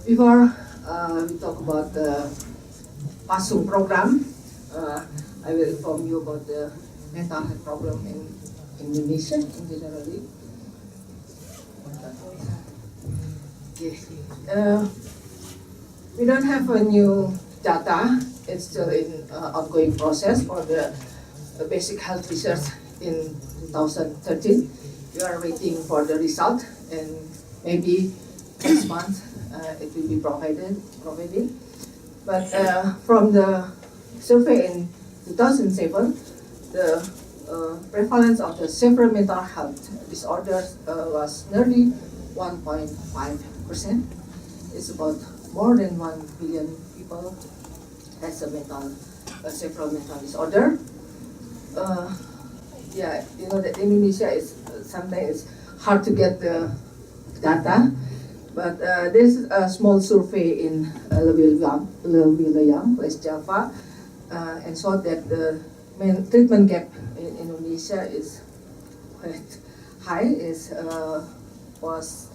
Before we talk about the Pasung program, I will inform you about the mental health problem in Indonesia in generally. Okay. We don't have a new data. It's still in ongoing process for the basic health research in 2013. We are waiting for the result, and maybe this month it will be provided. But from the survey in 2007, the prevalence of the severe mental health disorders was nearly 1.5%. It's about more than 1 billion people has a severe mental disorder. Yeah, you know that Indonesia is sometimes hard to get the data, but there's a small survey in Lewilayang, West Java, and showed that the treatment gap in Indonesia is quite high. Was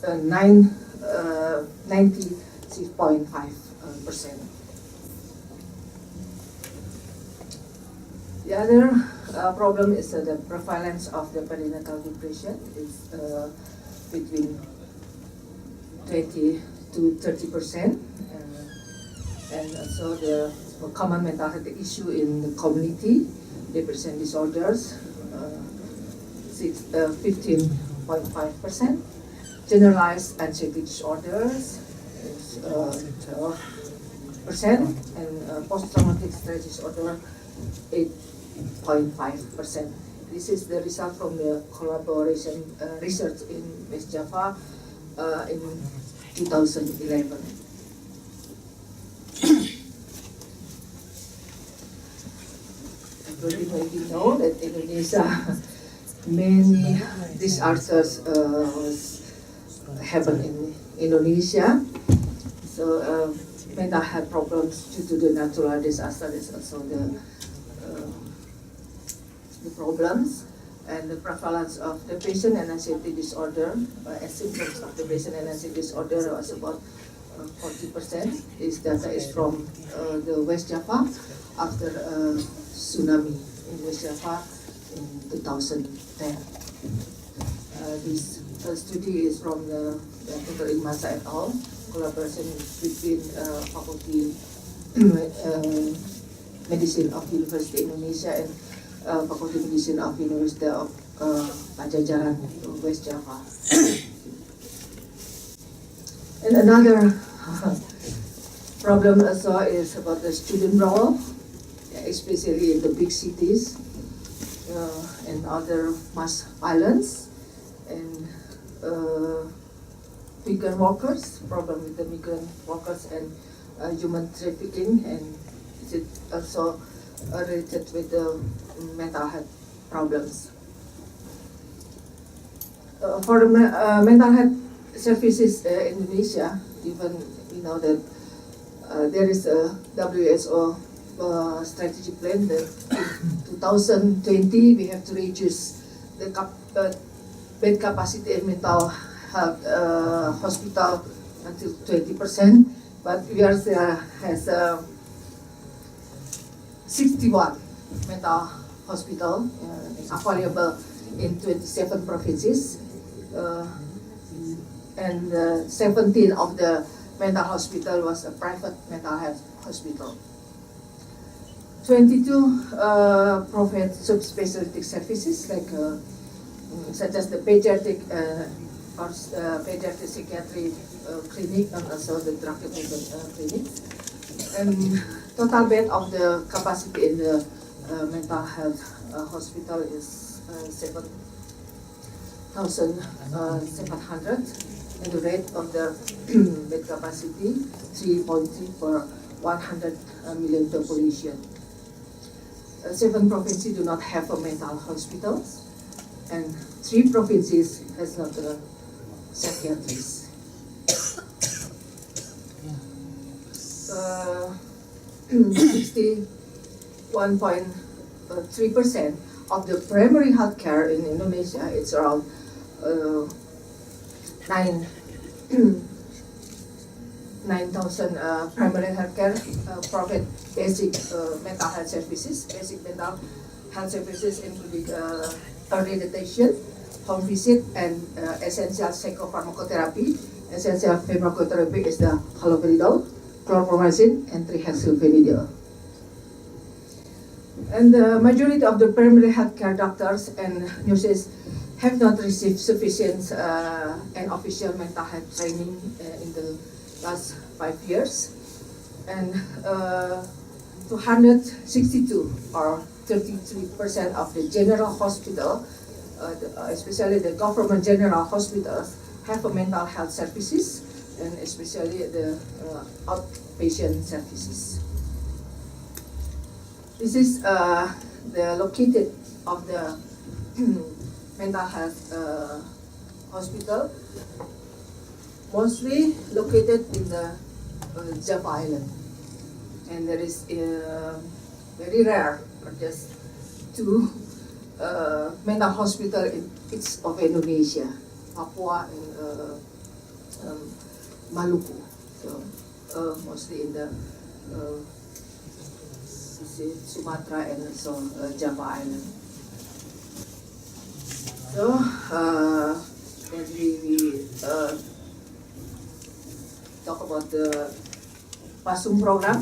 96.5%. The other problem is the prevalence of the perinatal depression is between 20 to 30%, and also the common mental health issue in the community, depression disorders, 15.5%, generalized anxiety disorders is 12%, and post-traumatic stress disorder 8.5%. This is the result from the collaboration research in West Java in 2011. Everybody maybe know that Indonesia many disasters happen in Indonesia. So mental health problems due to the natural disaster is also the problems, and the prevalence of depression and anxiety disorder as symptoms of depression and anxiety disorder was about 40%. This data is from the West Java after tsunami in West Java in 2010. This study is from the Dr. Imasa et al. Collaboration between Faculty Medicine of University Indonesia and Faculty Medicine of University of Pajajaran, West Java. And another problem also is about the student role, especially in the big cities, and other mass violence, and migrant workers, problem with the migrant workers, and human trafficking, and it also related with the mental health problems. For the mental health services in Indonesia, even we know that there is a WHO strategy plan that in 2020 we have to reduce the bed capacity in mental health hospital until 20%, but we are still has 61 mental hospital available in 27 provinces, and 17 of the mental hospital was a private mental health hospital. 22 provide subspecialty services like such as the pediatric or pediatric psychiatry clinic, and also the drug treatment clinic. And total bed of the capacity in the mental health hospital is 7,700, and the rate of the bed capacity 3.3 per 100 million population. 7 provinces do not have a mental hospitals, and 3 provinces has not a psychiatrist. 61.3% of the primary health care in Indonesia, it's around 9 9,000 primary healthcare provide basic mental health services, basic mental health services including early detection, home visit, and essential psychopharmacotherapy. Essential pharmacotherapy is the haloperidol, chlorpromazine, and trihexylphenidil. And the majority of the primary healthcare doctors and nurses have not received sufficient and official mental health training in the last 5 years. And 262 or 33% of the general hospital, especially the government general hospitals, have a mental health services, and especially the outpatient services. This is the located of the mental health hospital, mostly located in the Java Island, and there is very rare, just 2 mental hospital in each of Indonesia, Papua and Maluku. So mostly in the Sumatra and also Java Island. So then we talk about the Pasung program.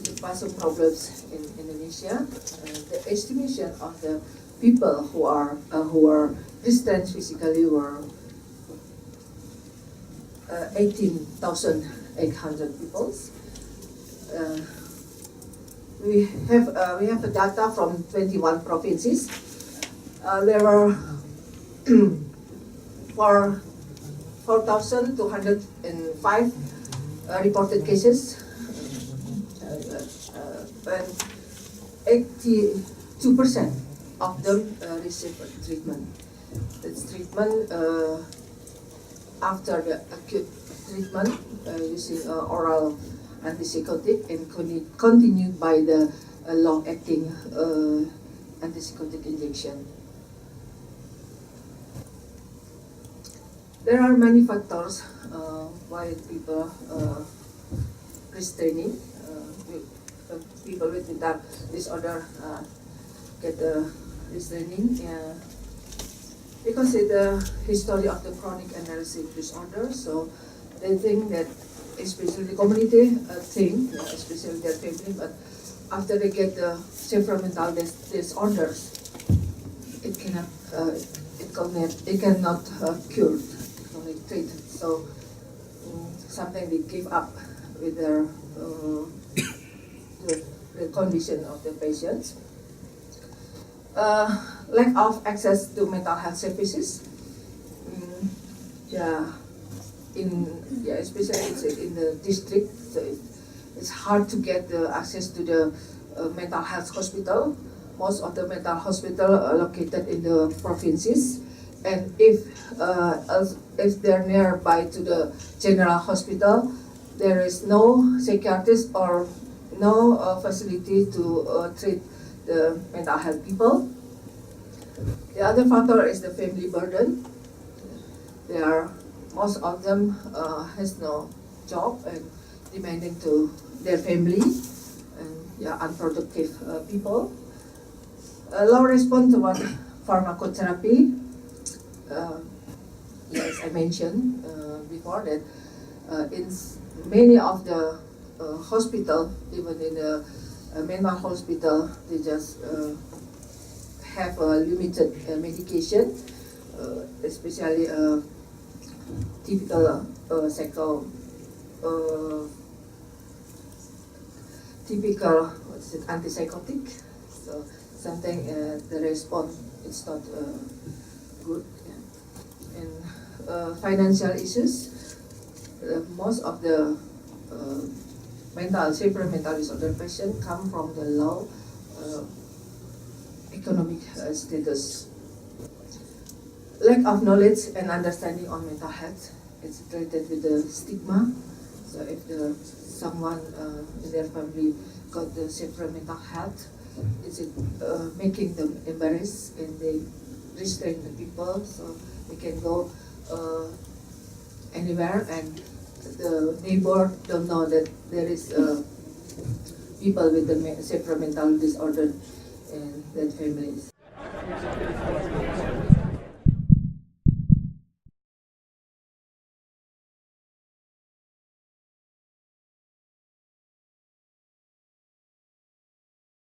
The Pasung problems in Indonesia. The estimation of the people who are restrained physically were 18,800 people. We have a data from 21 provinces. There were 4,205 reported cases, and 82% of them received treatment. That's treatment after the acute treatment using oral antipsychotic and continued by the long-acting antipsychotic injection. There are many factors why people restraining, people with mental disorder get restraining, because of the history of the chronic and narcotic disorder. So they think that, especially the community think, especially their family, but after they get the severe mental disorders, it cannot cure, only treated. So sometimes they give up with their the condition of the patients. Lack of access to mental health services. Especially in the district, so it's hard to get the access to the mental health hospital. Most of the mental hospital are located in the provinces, and if they're nearby to the general hospital, there is no psychiatrist or no facility to treat the mental health people. The other factor is the family burden. Most of them has no job and demanding to their family, and unproductive people. Low response to pharmacotherapy. As I mentioned before, that in many of the hospital, even in the mental hospital, they just have a limited medication, especially typical antipsychotic. So sometimes the response is not good. And financial issues. Most of the severe mental disorder patients come from the low economic status. Lack of knowledge and understanding on mental health is related with the stigma. So if someone in their family got the severe mental health, is it making them embarrassed, and they restrain the people so they can go anywhere and the neighbor don't know that there is people with the severe mental disorder in that families.